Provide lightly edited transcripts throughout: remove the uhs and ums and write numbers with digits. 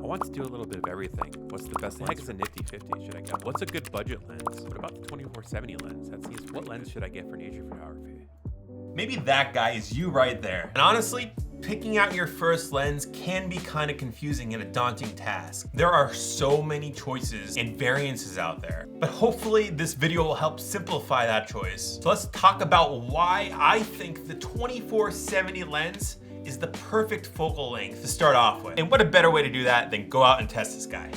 I want to do a little bit of everything. What's the best lens? Is a nifty 50 should I get? What's a good budget lens? What about the 24-70 lens? What lens should I get for nature photography? Maybe that guy is you right there. And honestly, picking out your first lens can be kind of confusing and a daunting task. There are so many choices and variances out there, but hopefully this video will help simplify that choice. So let's talk about why I think the 24-70 lens is the perfect focal length to start off with. And what a better way to do that than go out and test this guy.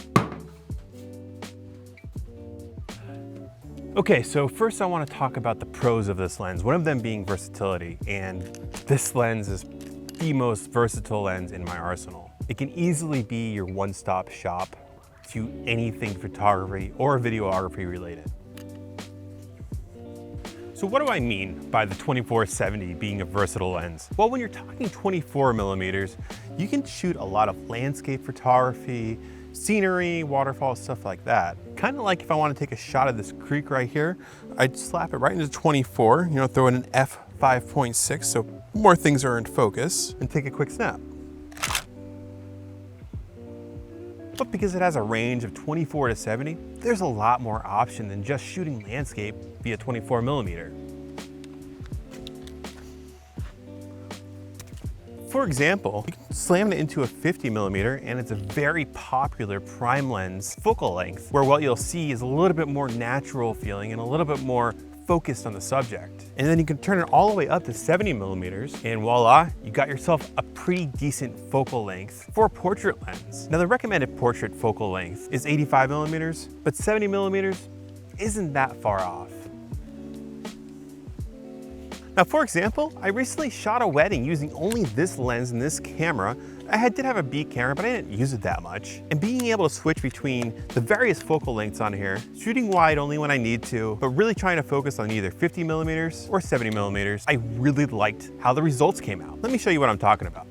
Okay, so first I want to talk about the pros of this lens, one of them being versatility, and this lens is the most versatile lens in my arsenal. It can easily be your one-stop shop to anything photography or videography related. So what do I mean by the 24-70 being a versatile lens? Well, when you're talking 24 millimeters, you can shoot a lot of landscape photography, scenery, waterfalls, stuff like that. Kind of like if I want to take a shot of this creek right here, I'd slap it right into 24, throw in an f5.6 so more things are in focus, and take a quick snap. But because it has a range of 24 to 70, there's a lot more option than just shooting landscape via 24 millimeter. For example, you can slam it into a 50 millimeter and it's a very popular prime lens focal length, where what you'll see is a little bit more natural feeling and a little bit more focused on the subject. And then you can turn it all the way up to 70 millimeters and voila, you got yourself a pretty decent focal length for a portrait lens. Now the recommended portrait focal length is 85 millimeters, but 70 millimeters isn't that far off. Now, for example, I recently shot a wedding using only this lens and this camera. I did have a B camera, but I didn't use it that much. And being able to switch between the various focal lengths on here, shooting wide only when I need to, but really trying to focus on either 50 millimeters or 70 millimeters, I really liked how the results came out. Let me show you what I'm talking about.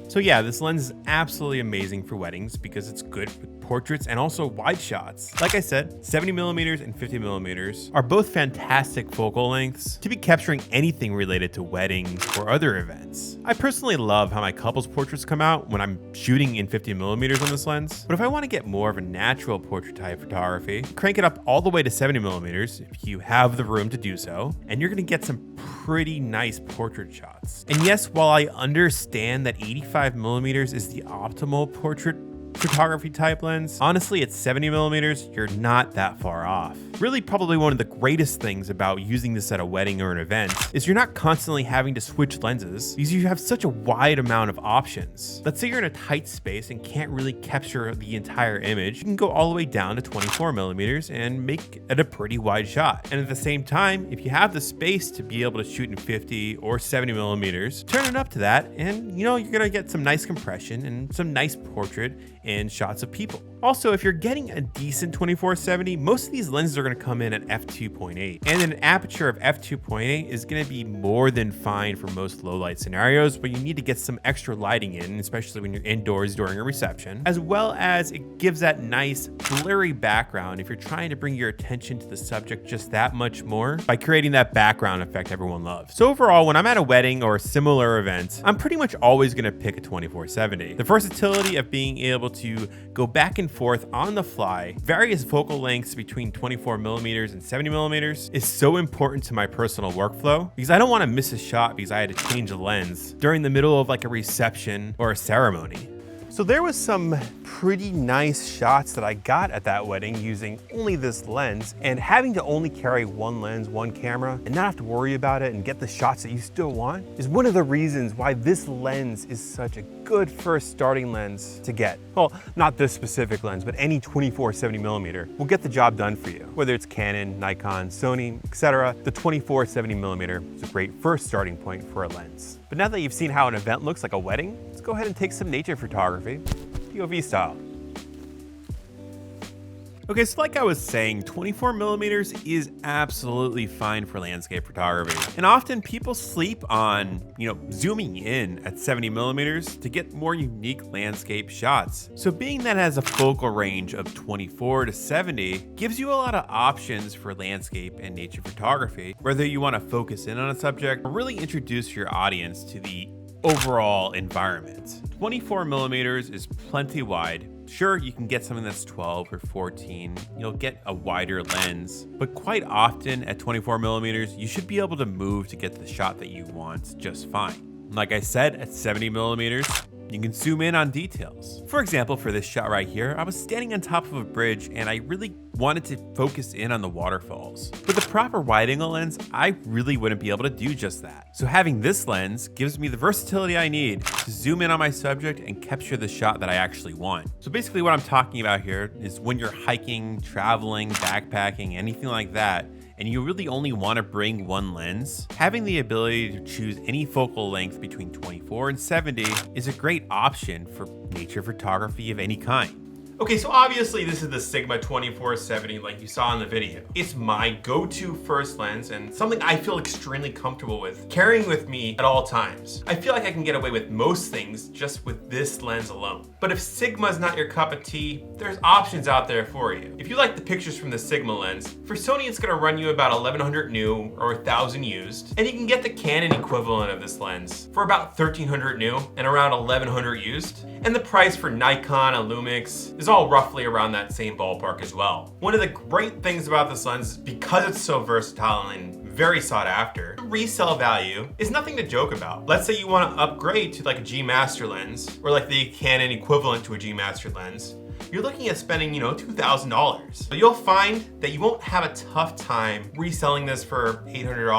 So yeah, this lens is absolutely amazing for weddings because it's good with portraits and also wide shots. Like I said, 70 millimeters and 50 millimeters are both fantastic focal lengths to be capturing anything related to weddings or other events. I personally love how my couples portraits come out when I'm shooting in 50 millimeters on this lens, but if I want to get more of a natural portrait type photography, crank it up all the way to 70 millimeters if you have the room to do so, and you're going to get some pretty nice portrait shots. And yes, while I understand that 85 millimeters is the optimal portrait photography type lens, honestly at 70 millimeters, you're not that far off. Really, probably one of the greatest things about using this at a wedding or an event is you're not constantly having to switch lenses because you have such a wide amount of options. Let's say you're in a tight space and can't really capture the entire image. You can go all the way down to 24 millimeters and make it a pretty wide shot. And at the same time, if you have the space to be able to shoot in 50 or 70 millimeters, turn it up to that and you're gonna get some nice compression and some nice portrait and shots of people. Also, if you're getting a decent 24-70, most of these lenses are going to come in at f2.8, and an aperture of f2.8 is going to be more than fine for most low light scenarios, but you need to get some extra lighting in, especially when you're indoors during a reception, as well as it gives that nice blurry background if you're trying to bring your attention to the subject just that much more by creating that background effect everyone loves. So overall, when I'm at a wedding or a similar event, I'm pretty much always going to pick a 24-70. The versatility of being able to go back and forth on the fly, various focal lengths between 24 millimeters and 70 millimeters is so important to my personal workflow because I don't want to miss a shot because I had to change a lens during the middle of like a reception or a ceremony. So there was some pretty nice shots that I got at that wedding using only this lens, and having to only carry one lens, one camera, and not have to worry about it and get the shots that you still want is one of the reasons why this lens is such a good first starting lens to get. Well, not this specific lens, but any 24-70 millimeter will get the job done for you. Whether it's Canon, Nikon, Sony, etc., the 24-70 millimeter is a great first starting point for a lens. But now that you've seen how an event looks like a wedding, let's go ahead and take some nature photography, POV style. Okay, so like I was saying, 24 millimeters is absolutely fine for landscape photography. And often people sleep on, zooming in at 70 millimeters to get more unique landscape shots. So being that it has a focal range of 24 to 70 gives you a lot of options for landscape and nature photography, whether you want to focus in on a subject or really introduce your audience to the overall environment. 24 millimeters is plenty wide. Sure, you can get something that's 12 or 14. You'll get a wider lens, but quite often at 24 millimeters, you should be able to move to get the shot that you want just fine. Like I said, at 70 millimeters, you can zoom in on details. For example, for this shot right here, I was standing on top of a bridge and I really wanted to focus in on the waterfalls. With the proper wide angle lens, I really wouldn't be able to do just that. So having this lens gives me the versatility I need to zoom in on my subject and capture the shot that I actually want. So basically what I'm talking about here is when you're hiking, traveling, backpacking, anything like that, and you really only want to bring one lens, having the ability to choose any focal length between 24 and 70 is a great option for nature photography of any kind. Okay, so obviously this is the Sigma 2470 like you saw in the video. It's my go-to first lens and something I feel extremely comfortable with carrying with me at all times. I feel like I can get away with most things just with this lens alone. But if Sigma's not your cup of tea, there's options out there for you. If you like the pictures from the Sigma lens, for Sony it's gonna run you about 1100 new or 1000 used, and you can get the Canon equivalent of this lens for about 1300 new and around 1100 used. And the price for Nikon and Lumix is all roughly around that same ballpark as well. One of the great things about this lens is because it's so versatile and very sought after, the resale value is nothing to joke about. Let's say you want to upgrade to like a G Master lens or like the Canon equivalent to a G Master lens. You're looking at spending, $2,000. But you'll find that you won't have a tough time reselling this for $800,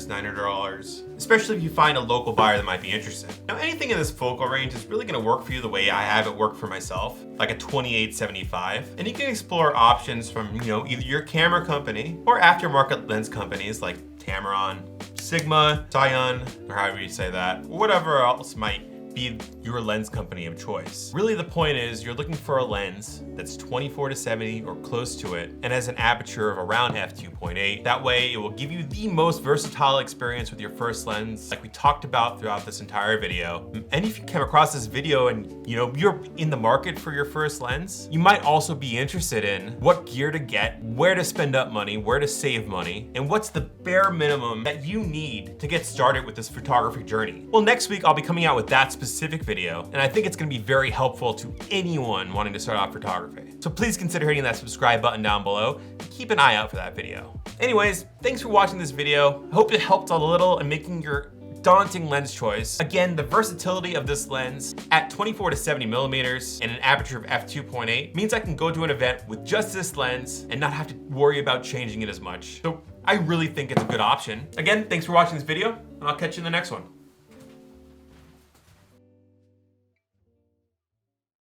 $900, especially if you find a local buyer that might be interested. Now, anything in this focal range is really gonna work for you the way I have it work for myself, like a 28-75. And you can explore options from, either your camera company or aftermarket lens companies like Tamron, Sigma, Scion, or however you say that, or whatever else might be your lens company of choice. Really the point is you're looking for a lens that's 24-70 or close to it and has an aperture of around f2.8. That way it will give you the most versatile experience with your first lens like we talked about throughout this entire video. And if you came across this video and you're in the market for your first lens, you might also be interested in what gear to get, where to spend up money, where to save money, and what's the bare minimum that you need to get started with this photography journey. Well, next week I'll be coming out with that specific video, and I think it's gonna be very helpful to anyone wanting to start off photography. So please consider hitting that subscribe button down below and keep an eye out for that video. Anyways, thanks for watching this video. I hope it helped a little in making your daunting lens choice. Again, the versatility of this lens at 24-70 millimeters and an aperture of f2.8 means I can go to an event with just this lens and not have to worry about changing it as much. So I really think it's a good option. Again, thanks for watching this video, and I'll catch you in the next one.